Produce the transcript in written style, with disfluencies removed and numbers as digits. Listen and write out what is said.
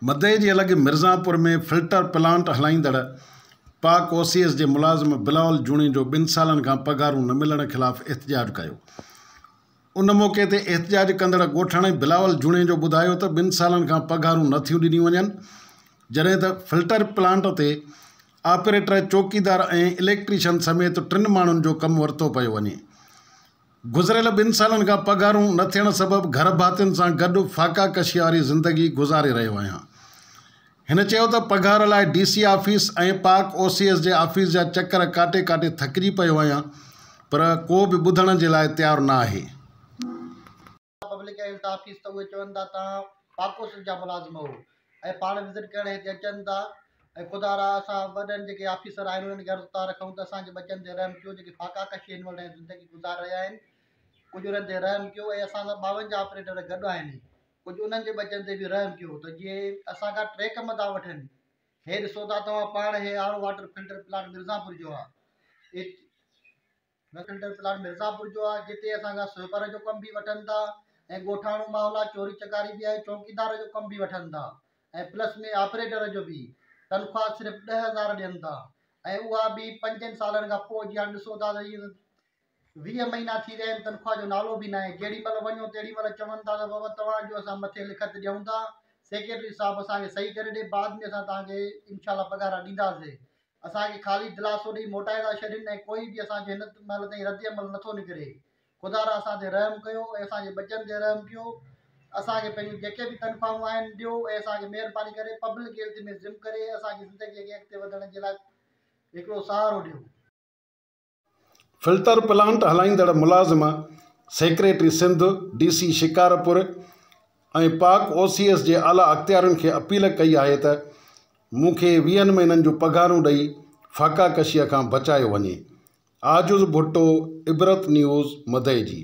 मदई जी अलॻि मिर्ज़ापुर में filter plant हलाईंदड़ पाक OCS जे मुलाज़िम बिलावल जूणी जो 2 सालनि खां पघारूं न मिलण ख़िलाफ़ एहतजाज कयो। उन मौक़े ते एहतजाज कंदड़ ॻोठाणे बिलावल जूणे जो ॿुधायो त 2 सालनि खां पघारूं नथियूं ॾिनियूं वञनि, जॾहिं त फिल्टर प्लांट ते ऑपरेटर, चौकीदार ऐं इलेक्ट्रीशियन समेत 3 माण्हुनि जो कमु वरितो पियो वञे। गुज़िरियल 2 सालनि खां पघारूं न थियण सबबि घर भातियुनि सां गॾु फाका कशी वारी ज़िंदगी गुज़ारे रहियो आहियां। हिन चयो त पघार लाइ DC ऑफिस ऐं पाक OCS जे ऑफिस जा चक्कर काटे काटे थकिजी पियो आहियां, पर को बि ॿुधण जे लाइ तयारु न आहे। पब्लिक हेल्थ ऑफिस त उहे चवनि था तव्हां पाक OCS जा मुलाज़िम हो ऐं पाण विज़िट करण हिते अचनि था ऐं ख़ुदा रा असां वॾनि जेके ऑफिसर आहिनि उन्हनि खे अर्ज़ु था रखूं त असांजे बचनि ते रहम कयो, जेके फाका कशी हिन महिल ज़िंदगी गुज़ारे रहिया आहिनि, कुझु उन्हनि ते रहम कयो ऐं असां सां 52 ऑपरेटर गॾु आहिनि, कुझु उन्हनि जे बचनि ते बि रहम कयो त जीअं असांखां 3 कम था वठनि। हे ॾिसो था तव्हां पाण, हे आरो वाटर फिल्टर प्लांट मिर्ज़ापुर जो आहे, फिल्टर प्लांट मिर्ज़ापुर जो आहे, जिते असांखां स्वीपर जो कमु बि वठनि था ऐं ॻोठाणो माहौल आहे, चोरी चकारी बि आहे, चौकीदार जो कमु बि वठनि था ऐं प्लस में ऑपरेटर जो बि तनख़्वाह सिर्फ़ु 10,000 ॾियनि था ऐं उहा बि 5 सालनि खां पोइ। जीअं ॾिसो था त 20 महीना थी विया आहिनि, तनख़्वाह जो नालो बि न आहे। जेॾी महिल वञो तेॾी महिल चवनि था त बाबा तव्हांजो असां मथे लिखत ॾियूं था, सेक्रेटरी साहब असांखे सही करे ॾे, बाद में असां तव्हांखे इंशाल्लाह पघार ॾींदासीं। असांखे ख़ाली दिलासो ॾेई मोटाए था छॾनि ऐं कोई बि असांजो हिन महिल ताईं रद्द अमल नथो निकिरे। ख़ुदा रा असां ते रहम कयो ऐं असांजे बचनि ते रहम कयो, असांखे पंहिंजूं जेके बि तनख़्वाहूं आहिनि ॾियो ऐं असांखे महिरबानी करे पब्लिक हेल्थ में ज़िम करे असांजी ज़िंदगीअ खे अॻिते वधण जे लाइ हिकिड़ो सहारो ॾियो। फिल्टर प्लांट हलाईंदड़ मुलाज़िम, सेक्रेटरी सिंध, DC शिकारपुर ऐं पाक OCS जे आला अख़्तियारनि खे अपील कई आहे त मूंखे 20 महीननि जूं पघारूं ॾेई फाका कशीअ खां बचायो वञे। आजुज़ भुट्टो, इबरत न्यूज़, मदई जी।